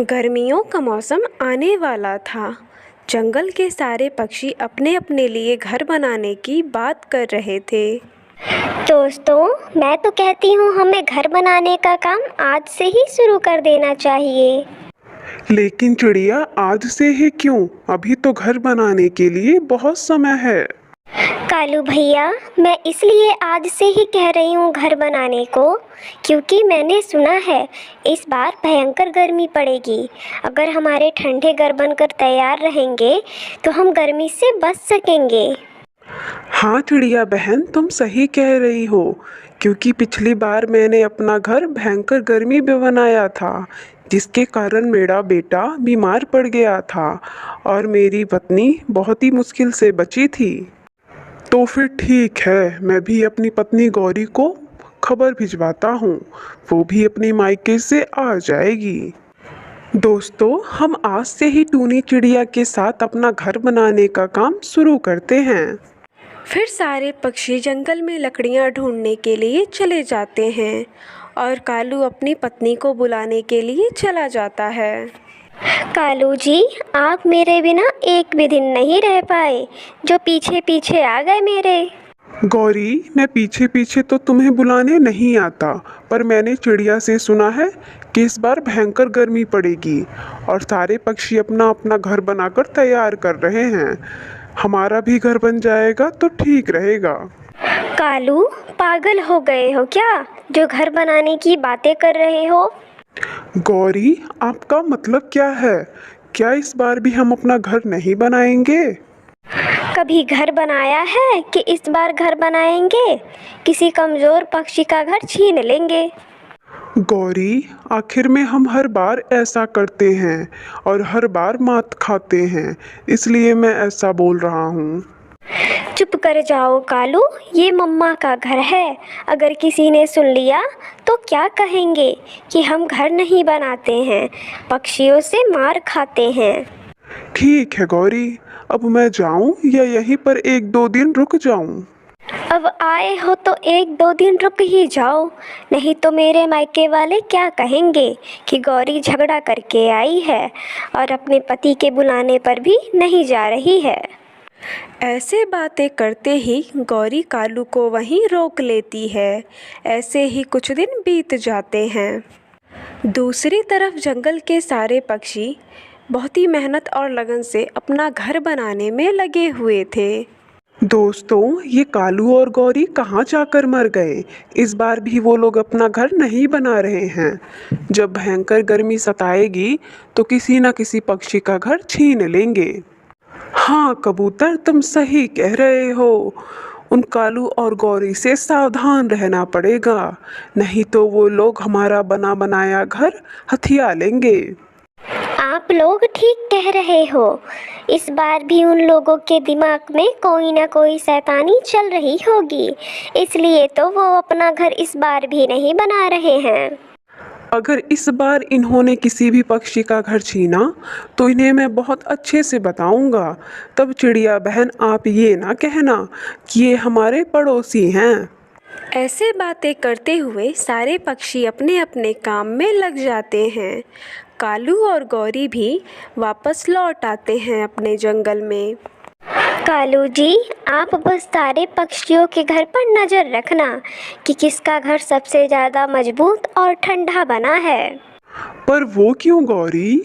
गर्मियों का मौसम आने वाला था। जंगल के सारे पक्षी अपने अपने लिए घर बनाने की बात कर रहे थे। दोस्तों, मैं तो कहती हूँ हमें घर बनाने का काम आज से ही शुरू कर देना चाहिए। लेकिन चिड़िया, आज से ही क्यों? अभी तो घर बनाने के लिए बहुत समय है। कालू भैया, मैं इसलिए आज से ही कह रही हूँ घर बनाने को, क्योंकि मैंने सुना है इस बार भयंकर गर्मी पड़ेगी। अगर हमारे ठंडे घर बनकर तैयार रहेंगे तो हम गर्मी से बच सकेंगे। हाँ चिड़िया बहन, तुम सही कह रही हो, क्योंकि पिछली बार मैंने अपना घर भयंकर गर्मी में बनाया था, जिसके कारण मेरा बेटा बीमार पड़ गया था और मेरी पत्नी बहुत ही मुश्किल से बची थी। तो फिर ठीक है, मैं भी अपनी पत्नी गौरी को खबर भिजवाता हूँ, वो भी अपनी मायके से आ जाएगी। दोस्तों, हम आज से ही टूनी चिड़िया के साथ अपना घर बनाने का काम शुरू करते हैं। फिर सारे पक्षी जंगल में लकड़ियां ढूंढने के लिए चले जाते हैं और कालू अपनी पत्नी को बुलाने के लिए चला जाता है। कालू जी, आप मेरे बिना एक भी दिन नहीं रह पाए, जो पीछे पीछे आ गए मेरे। गौरी, मैं पीछे पीछे तो तुम्हें बुलाने नहीं आता, पर मैंने चिड़िया से सुना है कि इस बार भयंकर गर्मी पड़ेगी और सारे पक्षी अपना अपना घर बनाकर तैयार कर रहे हैं। हमारा भी घर बन जाएगा तो ठीक रहेगा। कालू, पागल हो गए हो क्या, जो घर बनाने की बातें कर रहे हो? गौरी, आपका मतलब क्या है? क्या इस बार भी हम अपना घर नहीं बनाएंगे? कभी घर बनाया है कि इस बार घर बनाएंगे? किसी कमजोर पक्षी का घर छीन लेंगे। गौरी, आखिर में हम हर बार ऐसा करते हैं और हर बार मात खाते हैं, इसलिए मैं ऐसा बोल रहा हूँ। चुप कर जाओ कालू, ये मम्मा का घर है। अगर किसी ने सुन लिया तो क्या कहेंगे कि हम घर नहीं बनाते हैं, पक्षियों से मार खाते हैं। ठीक है गौरी, अब मैं जाऊं या यहीं पर एक दो दिन रुक जाऊं? अब आए हो तो एक दो दिन रुक ही जाओ, नहीं तो मेरे मायके वाले क्या कहेंगे कि गौरी झगड़ा करके आई है और अपने पति के बुलाने पर भी नहीं जा रही है। ऐसे बातें करते ही गौरी कालू को वहीं रोक लेती है। ऐसे ही कुछ दिन बीत जाते हैं। दूसरी तरफ जंगल के सारे पक्षी बहुत ही मेहनत और लगन से अपना घर बनाने में लगे हुए थे। दोस्तों, ये कालू और गौरी कहाँ जाकर मर गए? इस बार भी वो लोग अपना घर नहीं बना रहे हैं। जब भयंकर गर्मी सताएगी तो किसी न किसी पक्षी का घर छीन लेंगे। हाँ कबूतर, तुम सही कह रहे हो। उन कालू और गौरी से सावधान रहना पड़ेगा, नहीं तो वो लोग हमारा बना बनाया घर हथिया लेंगे। आप लोग ठीक कह रहे हो, इस बार भी उन लोगों के दिमाग में कोई ना कोई शैतानी चल रही होगी, इसलिए तो वो अपना घर इस बार भी नहीं बना रहे हैं। अगर इस बार इन्होंने किसी भी पक्षी का घर छीना तो इन्हें मैं बहुत अच्छे से बताऊंगा। तब चिड़िया बहन, आप ये ना कहना कि ये हमारे पड़ोसी हैं। ऐसे बातें करते हुए सारे पक्षी अपने अपने काम में लग जाते हैं। कालू और गौरी भी वापस लौट आते हैं अपने जंगल में। कालू जी, आप बस सारे पक्षियों के घर पर नज़र रखना कि किसका घर सबसे ज़्यादा मजबूत और ठंडा बना है। पर वो क्यों गौरी?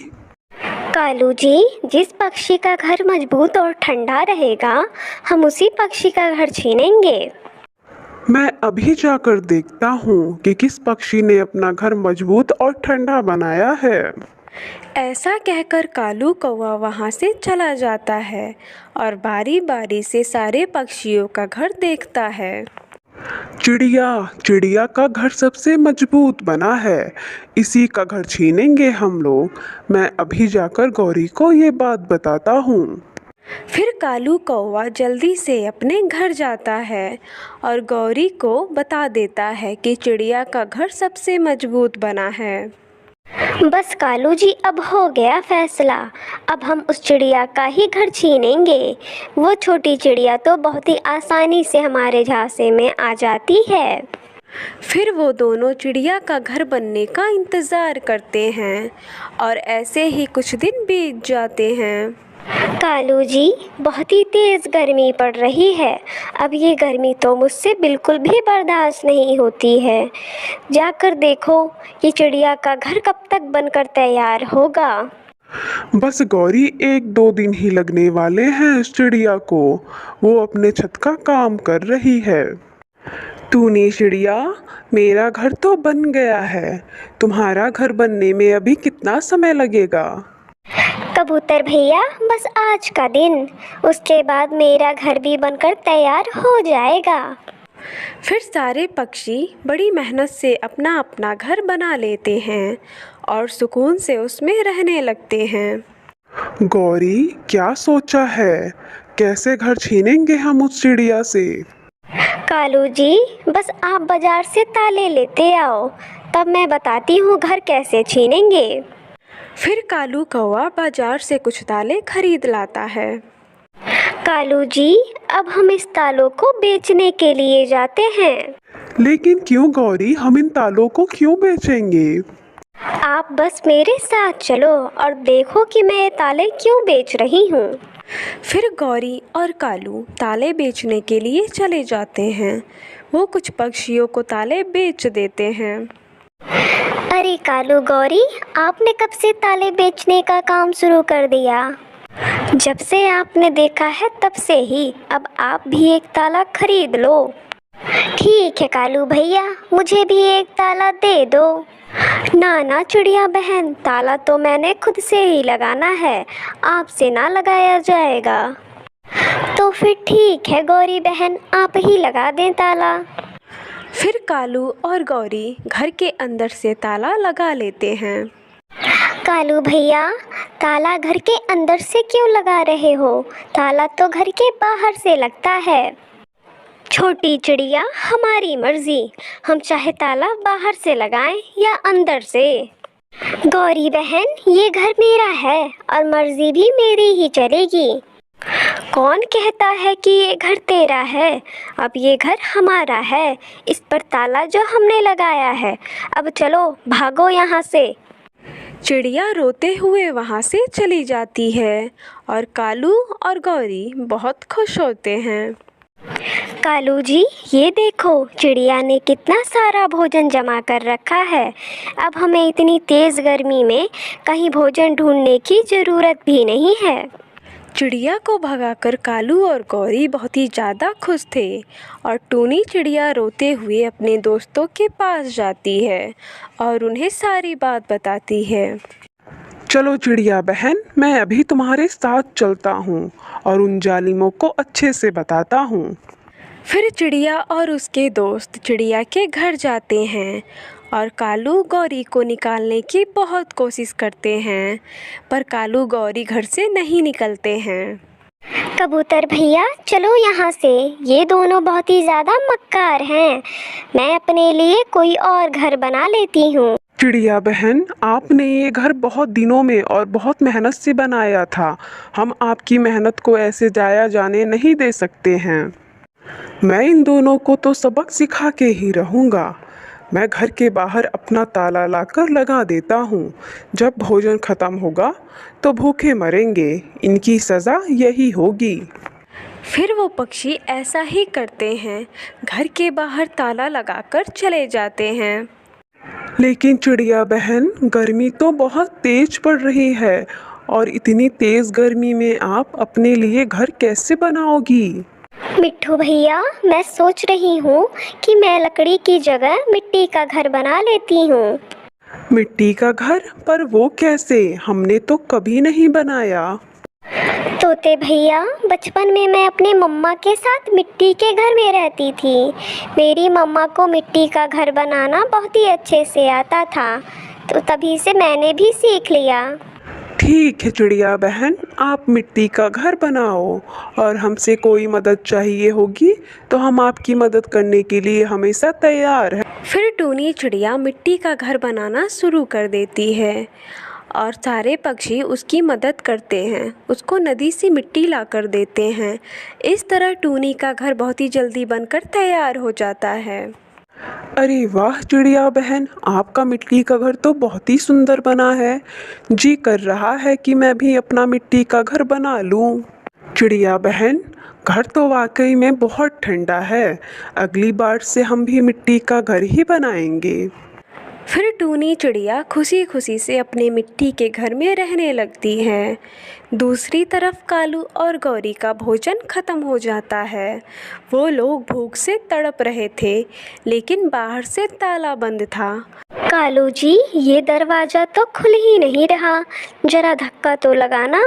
कालू जी, जिस पक्षी का घर मजबूत और ठंडा रहेगा, हम उसी पक्षी का घर छीनेंगे। मैं अभी जाकर देखता हूँ कि किस पक्षी ने अपना घर मजबूत और ठंडा बनाया है। ऐसा कहकर कालू कौवा वहाँ से चला जाता है और बारी बारी से सारे पक्षियों का घर देखता है। चिड़िया, चिड़िया का घर सबसे मजबूत बना है, इसी का घर छीनेंगे हम लोग। मैं अभी जाकर गौरी को ये बात बताता हूँ। फिर कालू कौवा जल्दी से अपने घर जाता है और गौरी को बता देता है कि चिड़िया का घर सबसे मजबूत बना है। बस कालू जी, अब हो गया फैसला। अब हम उस चिड़िया का ही घर छीनेंगे। वो छोटी चिड़िया तो बहुत ही आसानी से हमारे झांसे में आ जाती है। फिर वो दोनों चिड़िया का घर बनने का इंतज़ार करते हैं और ऐसे ही कुछ दिन बीत जाते हैं। कालू जी, बहुत ही तेज़ गर्मी पड़ रही है। अब ये गर्मी तो मुझसे बिल्कुल भी बर्दाश्त नहीं होती है। जाकर देखो ये चिड़िया का घर कब तक बनकर तैयार होगा। बस गौरी, 1-2 दिन ही लगने वाले हैं इस चिड़िया को। वो अपने छत का काम कर रही है। टूनी चिड़िया, मेरा घर तो बन गया है, तुम्हारा घर बनने में अभी कितना समय लगेगा? कबूतर भैया, बस आज का दिन, उसके बाद मेरा घर भी बनकर तैयार हो जाएगा। फिर सारे पक्षी बड़ी मेहनत से अपना अपना घर बना लेते हैं और सुकून से उसमें रहने लगते हैं। गौरी, क्या सोचा है? कैसे घर छीनेंगे हम उस चिड़िया से? कालू जी, बस आप बाजार से ताले लेते आओ, तब मैं बताती हूँ घर कैसे छीनेंगे। फिर कालू कौवा बाजार से कुछ ताले खरीद लाता है। कालू जी, अब हम इस तालों को बेचने के लिए जाते हैं। लेकिन क्यों गौरी, हम इन तालों को क्यों बेचेंगे? आप बस मेरे साथ चलो और देखो कि मैं ये ताले क्यों बेच रही हूँ। फिर गौरी और कालू ताले बेचने के लिए चले जाते हैं। वो कुछ पक्षियों को ताले बेच देते हैं। अरे कालू गौरी, आपने कब से ताले बेचने का काम शुरू कर दिया? जब से आपने देखा है तब से ही। अब आप भी एक ताला खरीद लो। ठीक है कालू भैया, मुझे भी एक ताला दे दो। ना ना चिड़िया बहन, ताला तो मैंने खुद से ही लगाना है, आपसे ना लगाया जाएगा। तो फिर ठीक है गौरी बहन, आप ही लगा दें ताला। फिर कालू और गौरी घर के अंदर से ताला लगा लेते हैं। कालू भैया, ताला घर के अंदर से क्यों लगा रहे हो? ताला तो घर के बाहर से लगता है। छोटी चिड़िया, हमारी मर्जी, हम चाहे ताला बाहर से लगाएं या अंदर से। गौरी बहन, ये घर मेरा है और मर्जी भी मेरी ही चलेगी। कौन कहता है कि ये घर तेरा है? अब ये घर हमारा है, इस पर ताला जो हमने लगाया है। अब चलो भागो यहाँ से। चिड़िया रोते हुए वहाँ से चली जाती है और कालू और गौरी बहुत खुश होते हैं। कालू जी, ये देखो चिड़िया ने कितना सारा भोजन जमा कर रखा है। अब हमें इतनी तेज़ गर्मी में कहीं भोजन ढूंढने की ज़रूरत भी नहीं है। चिड़िया को भगाकर कालू और गौरी बहुत ही ज़्यादा खुश थे और टूनी चिड़िया रोते हुए अपने दोस्तों के पास जाती है और उन्हें सारी बात बताती है। चलो चिड़िया बहन, मैं अभी तुम्हारे साथ चलता हूँ और उन जालिमों को अच्छे से बताता हूँ। फिर चिड़िया और उसके दोस्त चिड़िया के घर जाते हैं और कालू गौरी को निकालने की बहुत कोशिश करते हैं, पर कालू गौरी घर से नहीं निकलते हैं। कबूतर भैया, चलो यहाँ से, ये दोनों बहुत ही ज़्यादा मक्कार हैं। मैं अपने लिए कोई और घर बना लेती हूँ। चिड़िया बहन, आपने ये घर बहुत दिनों में और बहुत मेहनत से बनाया था। हम आपकी मेहनत को ऐसे जाया जाने नहीं दे सकते हैं। मैं इन दोनों को तो सबक सिखा के ही रहूँगा। मैं घर के बाहर अपना ताला लाकर लगा देता हूँ। जब भोजन खत्म होगा तो भूखे मरेंगे, इनकी सज़ा यही होगी। फिर वो पक्षी ऐसा ही करते हैं, घर के बाहर ताला लगाकर चले जाते हैं। लेकिन चिड़िया बहन, गर्मी तो बहुत तेज पड़ रही है और इतनी तेज़ गर्मी में आप अपने लिए घर कैसे बनाओगी? मिट्ठू भैया, मैं सोच रही हूँ कि मैं लकड़ी की जगह मिट्टी का घर बना लेती हूँ। मिट्टी का घर? पर वो कैसे? हमने तो कभी नहीं बनाया। तोते भैया, बचपन में मैं अपने मम्मा के साथ मिट्टी के घर में रहती थी। मेरी मम्मा को मिट्टी का घर बनाना बहुत ही अच्छे से आता था, तो तभी से मैंने भी सीख लिया। ठीक है चिड़िया बहन, आप मिट्टी का घर बनाओ और हमसे कोई मदद चाहिए होगी तो हम आपकी मदद करने के लिए हमेशा तैयार हैं। फिर टूनी चिड़िया मिट्टी का घर बनाना शुरू कर देती है और सारे पक्षी उसकी मदद करते हैं, उसको नदी से मिट्टी ला कर देते हैं। इस तरह टूनी का घर बहुत ही जल्दी बनकर तैयार हो जाता है। अरे वाह चिड़िया बहन, आपका मिट्टी का घर तो बहुत ही सुंदर बना है। जी कर रहा है कि मैं भी अपना मिट्टी का घर बना लूं। चिड़िया बहन, घर तो वाकई में बहुत ठंडा है। अगली बार से हम भी मिट्टी का घर ही बनाएंगे। फिर टूनी चिड़िया खुशी खुशी से अपने मिट्टी के घर में रहने लगती है। दूसरी तरफ कालू और गौरी का भोजन खत्म हो जाता है। वो लोग भूख से तड़प रहे थे, लेकिन बाहर से ताला बंद था। कालू जी, ये दरवाज़ा तो खुल ही नहीं रहा, जरा धक्का तो लगाना।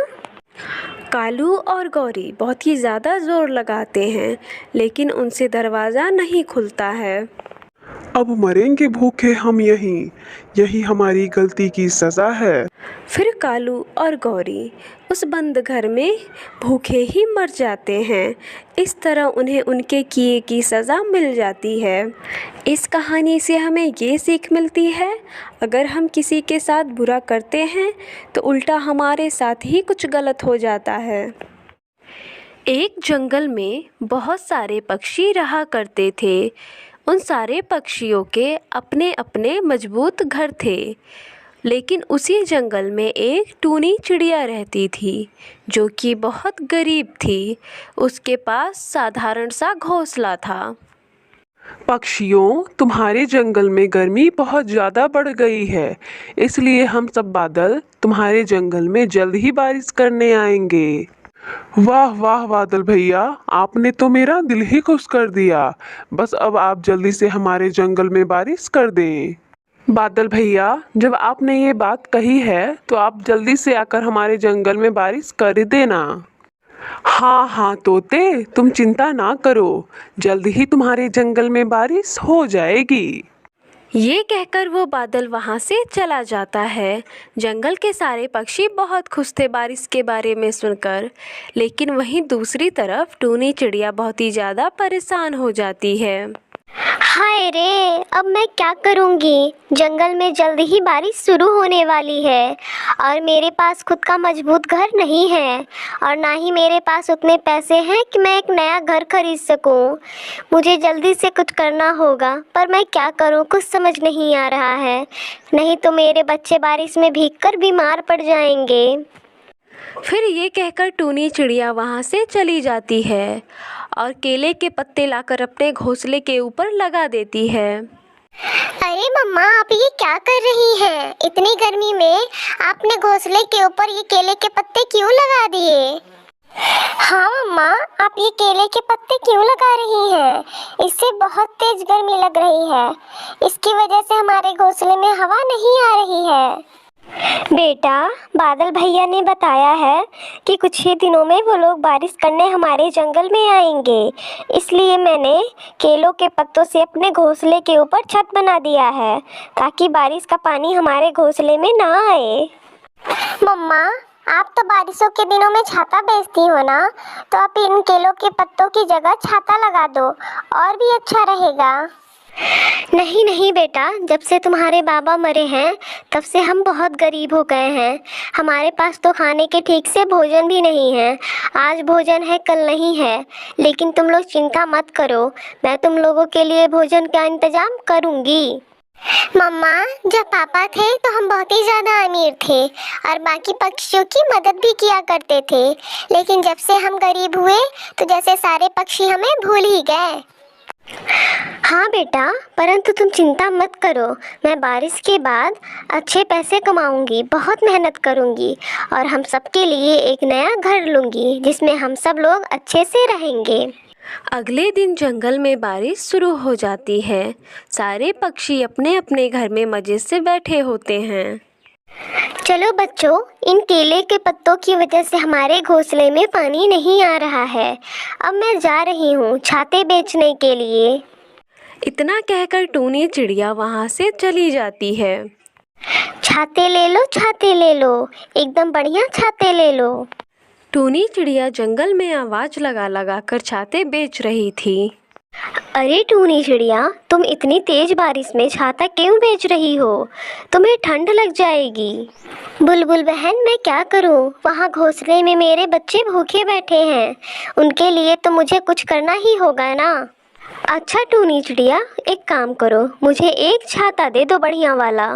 कालू और गौरी बहुत ही ज़्यादा ज़ोर लगाते हैं, लेकिन उनसे दरवाज़ा नहीं खुलता है। अब मरेंगे भूखे हम यहीं, यही हमारी गलती की सज़ा है। फिर कालू और गौरी उस बंद घर में भूखे ही मर जाते हैं। इस तरह उन्हें उनके किए की सज़ा मिल जाती है। इस कहानी से हमें ये सीख मिलती है, अगर हम किसी के साथ बुरा करते हैं तो उल्टा हमारे साथ ही कुछ गलत हो जाता है। एक जंगल में बहुत सारे पक्षी रहा करते थे। उन सारे पक्षियों के अपने अपने मजबूत घर थे, लेकिन उसी जंगल में एक टूनी चिड़िया रहती थी जो कि बहुत गरीब थी। उसके पास साधारण सा घोंसला था। पक्षियों, तुम्हारे जंगल में गर्मी बहुत ज़्यादा बढ़ गई है, इसलिए हम सब बादल तुम्हारे जंगल में जल्द ही बारिश करने आएंगे। वाह वाह बादल भैया, आपने तो मेरा दिल ही खुश कर दिया। बस अब आप जल्दी से हमारे जंगल में बारिश कर दें। बादल भैया, जब आपने ये बात कही है तो आप जल्दी से आकर हमारे जंगल में बारिश कर देना। हाँ हाँ तोते, तुम चिंता ना करो, जल्द ही तुम्हारे जंगल में बारिश हो जाएगी। ये कहकर वो बादल वहाँ से चला जाता है। जंगल के सारे पक्षी बहुत खुश थे बारिश के बारे में सुनकर, लेकिन वहीं दूसरी तरफ टूनी चिड़िया बहुत ही ज़्यादा परेशान हो जाती है। हाय रे, अब मैं क्या करूँगी? जंगल में जल्द ही बारिश शुरू होने वाली है और मेरे पास खुद का मजबूत घर नहीं है और ना ही मेरे पास उतने पैसे हैं कि मैं एक नया घर खरीद सकूं। मुझे जल्दी से कुछ करना होगा, पर मैं क्या करूं कुछ समझ नहीं आ रहा है। नहीं तो मेरे बच्चे बारिश में भीगकर बीमार पड़ जाएंगे। फिर ये कहकर टूनी चिड़िया वहाँ से चली जाती है और केले के पत्ते लाकर अपने घोंसले के ऊपर लगा देती है। अरे मम्मा, आप ये क्या कर रही हैं? इतनी गर्मी में आपने घोंसले के ऊपर ये केले के पत्ते क्यों लगा दिए? हाँ मम्मा, आप ये केले के पत्ते क्यों लगा रही हैं? इससे बहुत तेज गर्मी लग रही है। इसकी वजह से हमारे घोंसले में हवा नहीं आ रही है। बेटा, बादल भैया ने बताया है कि कुछ ही दिनों में वो लोग बारिश करने हमारे जंगल में आएंगे, इसलिए मैंने केलों के पत्तों से अपने घोंसले के ऊपर छत बना दिया है ताकि बारिश का पानी हमारे घोंसले में ना आए। मम्मा, आप तो बारिशों के दिनों में छाता बेचती हो ना, तो आप इन केलों के पत्तों की जगह छाता लगा दो और भी अच्छा रहेगा। नहीं नहीं बेटा, जब से तुम्हारे बाबा मरे हैं तब से हम बहुत गरीब हो गए हैं। हमारे पास तो खाने के ठीक से भोजन भी नहीं है। आज भोजन है कल नहीं है, लेकिन तुम लोग चिंता मत करो, मैं तुम लोगों के लिए भोजन का इंतजाम करूँगी। मम्मा, जब पापा थे तो हम बहुत ही ज़्यादा अमीर थे और बाकी पक्षियों की मदद भी किया करते थे, लेकिन जब से हम गरीब हुए तो जैसे सारे पक्षी हमें भूल ही गए। हाँ बेटा, परंतु तुम चिंता मत करो, मैं बारिश के बाद अच्छे पैसे कमाऊंगी, बहुत मेहनत करूंगी और हम सबके लिए एक नया घर लूंगी जिसमें हम सब लोग अच्छे से रहेंगे। अगले दिन जंगल में बारिश शुरू हो जाती है। सारे पक्षी अपने अपने घर में मज़े से बैठे होते हैं। चलो बच्चों, इन केले के पत्तों की वजह से हमारे घोंसले में पानी नहीं आ रहा है। अब मैं जा रही हूँ छाते बेचने के लिए। इतना कहकर टूनी चिड़िया वहाँ से चली जाती है। छाते ले लो, छाते ले लो, एकदम बढ़िया छाते ले लो। टूनी चिड़िया जंगल में आवाज़ लगा लगा कर छाते बेच रही थी। अरे टूनी चिड़िया, तुम इतनी तेज बारिश में छाता क्यों बेच रही हो? तुम्हें ठंड लग जाएगी। बुलबुल बहन, मैं क्या करूं? वहाँ घोंसले में मेरे बच्चे भूखे बैठे हैं, उनके लिए तो मुझे कुछ करना ही होगा ना। अच्छा टूनी चिड़िया, एक काम करो, मुझे एक छाता दे दो बढ़िया वाला।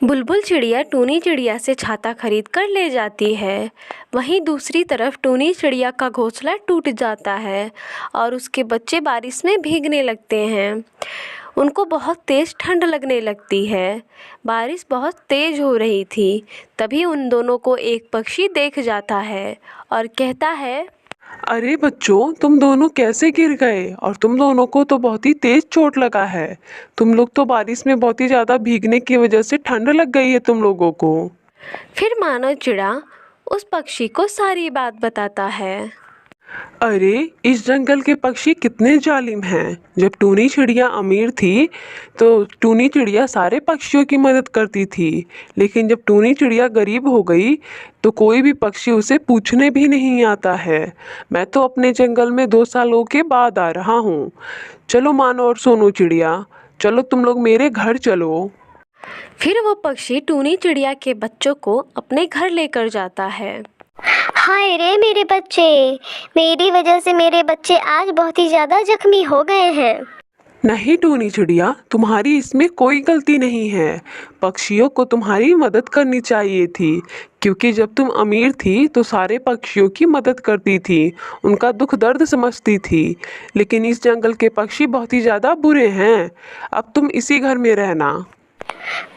बुलबुल चिड़िया टूनी चिड़िया से छाता खरीद कर ले जाती है। वहीं दूसरी तरफ टूनी चिड़िया का घोंसला टूट जाता है और उसके बच्चे बारिश में भीगने लगते हैं। उनको बहुत तेज़ ठंड लगने लगती है। बारिश बहुत तेज़ हो रही थी। तभी उन दोनों को एक पक्षी देख जाता है और कहता है, अरे बच्चों, तुम दोनों कैसे गिर गए? और तुम दोनों को तो बहुत ही तेज चोट लगा है। तुम लोग तो बारिश में बहुत ही ज़्यादा भीगने की वजह से ठंड लग गई है तुम लोगों को। फिर मानव चिड़ा उस पक्षी को सारी बात बताता है। अरे, इस जंगल के पक्षी कितने जालिम हैं। जब टूनी चिड़िया अमीर थी तो टूनी चिड़िया सारे पक्षियों की मदद करती थी, लेकिन जब टूनी चिड़िया गरीब हो गई तो कोई भी पक्षी उसे पूछने भी नहीं आता है। मैं तो अपने जंगल में 2 सालों के बाद आ रहा हूँ। चलो मानो और सोनू चिड़िया, चलो तुम लोग मेरे घर चलो। फिर वो पक्षी टूनी चिड़िया के बच्चों को अपने घर लेकर जाता है। हाय रे मेरे बच्चे, मेरी वजह से मेरे बच्चे आज बहुत ही ज़्यादा जख्मी हो गए हैं। नहीं टूनी चिड़िया, तुम्हारी इसमें कोई गलती नहीं है। पक्षियों को तुम्हारी मदद करनी चाहिए थी, क्योंकि जब तुम अमीर थी तो सारे पक्षियों की मदद करती थी, उनका दुख दर्द समझती थी। लेकिन इस जंगल के पक्षी बहुत ही ज़्यादा बुरे हैं। अब तुम इसी घर में रहना।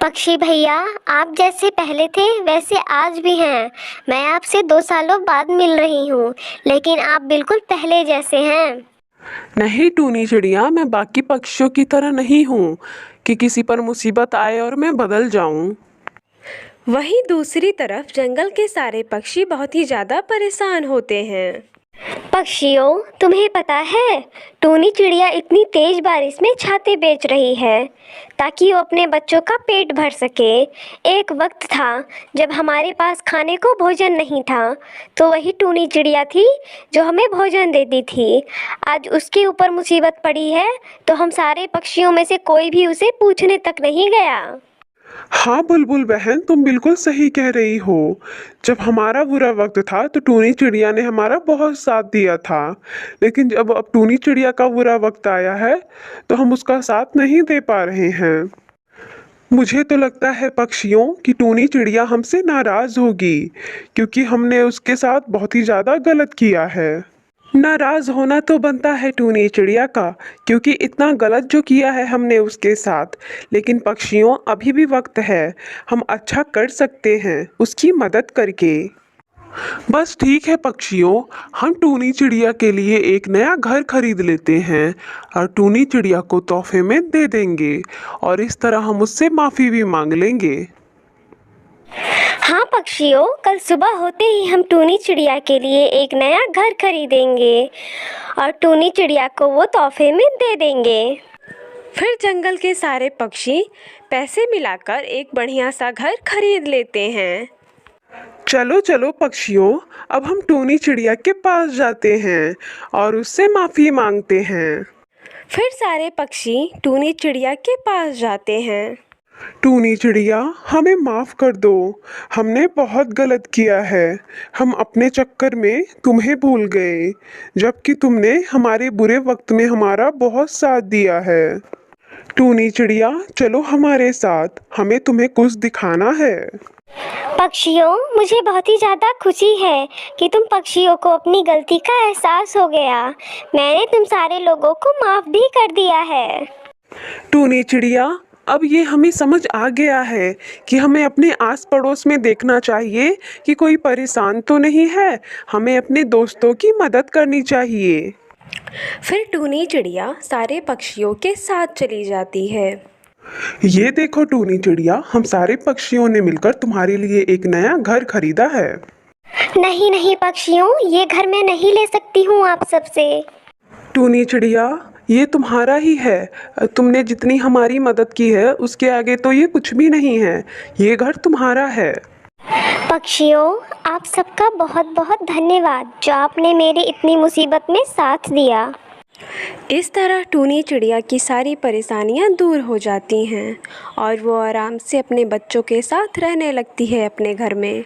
पक्षी भैया, आप जैसे पहले थे वैसे आज भी हैं। मैं आपसे 2 सालों बाद मिल रही हूँ, लेकिन आप बिल्कुल पहले जैसे हैं। नहीं टूनी चिड़िया, मैं बाकी पक्षियों की तरह नहीं हूँ कि किसी पर मुसीबत आए और मैं बदल जाऊँ। वहीं दूसरी तरफ जंगल के सारे पक्षी बहुत ही ज़्यादा परेशान होते हैं। पक्षियों, तुम्हें पता है टूनी चिड़िया इतनी तेज बारिश में छाते बेच रही है ताकि वो अपने बच्चों का पेट भर सके। एक वक्त था जब हमारे पास खाने को भोजन नहीं था, तो वही टूनी चिड़िया थी जो हमें भोजन देती थी। आज उसके ऊपर मुसीबत पड़ी है तो हम सारे पक्षियों में से कोई भी उसे पूछने तक नहीं गया। हाँ बुलबुल बहन, तुम बिल्कुल सही कह रही हो। जब हमारा बुरा वक्त था तो टूनी चिड़िया ने हमारा बहुत साथ दिया था, लेकिन जब अब टूनी चिड़िया का बुरा वक्त आया है तो हम उसका साथ नहीं दे पा रहे हैं। मुझे तो लगता है पक्षियों कि टूनी चिड़िया हमसे नाराज होगी, क्योंकि हमने उसके साथ बहुत ही ज़्यादा गलत किया है। नाराज होना तो बनता है टूनी चिड़िया का, क्योंकि इतना गलत जो किया है हमने उसके साथ। लेकिन पक्षियों, अभी भी वक्त है, हम अच्छा कर सकते हैं उसकी मदद करके। बस ठीक है पक्षियों, हम टूनी चिड़िया के लिए एक नया घर खरीद लेते हैं और टूनी चिड़िया को तोहफे में दे देंगे, और इस तरह हम उससे माफ़ी भी मांग लेंगे। हाँ पक्षियों, कल सुबह होते ही हम टूनी चिड़िया के लिए एक नया घर खरीदेंगे और टूनी चिड़िया को वो तोहफे में दे देंगे। फिर जंगल के सारे पक्षी पैसे मिलाकर एक बढ़िया सा घर खरीद लेते हैं। चलो चलो पक्षियों, अब हम टूनी चिड़िया के पास जाते हैं और उससे माफ़ी मांगते हैं। फिर सारे पक्षी टूनी चिड़िया के पास जाते हैं। टूनी चिड़िया, हमें माफ़ कर दो, हमने बहुत गलत किया है। हम अपने चक्कर में तुम्हें भूल गए, जबकि तुमने हमारे बुरे वक्त में हमारा बहुत साथ दिया है। टूनी चिड़िया, चलो हमारे साथ, हमें तुम्हें कुछ दिखाना है। पक्षियों, मुझे बहुत ही ज़्यादा खुशी है कि तुम पक्षियों को अपनी गलती का एहसास हो गया। मैंने तुम सारे लोगों को माफ़ भी कर दिया है। टूनी चिड़िया, अब ये हमें समझ आ गया है कि हमें अपने आस पड़ोस में देखना चाहिए कि कोई परेशान तो नहीं है। हमें अपने दोस्तों की मदद करनी चाहिए। फिर टूनी चिड़िया सारे पक्षियों के साथ चली जाती है। ये देखो टूनी चिड़िया, हम सारे पक्षियों ने मिलकर तुम्हारे लिए एक नया घर खरीदा है। नहीं नहीं पक्षियों, ये घर मैं नहीं ले सकती हूँ आप सबसे। टूनी चिड़िया, ये तुम्हारा ही है। तुमने जितनी हमारी मदद की है उसके आगे तो ये कुछ भी नहीं है। ये घर तुम्हारा है। पक्षियों, आप सबका बहुत बहुत धन्यवाद जो आपने मेरी इतनी मुसीबत में साथ दिया। इस तरह टूनी चिड़िया की सारी परेशानियां दूर हो जाती हैं और वो आराम से अपने बच्चों के साथ रहने लगती है अपने घर में।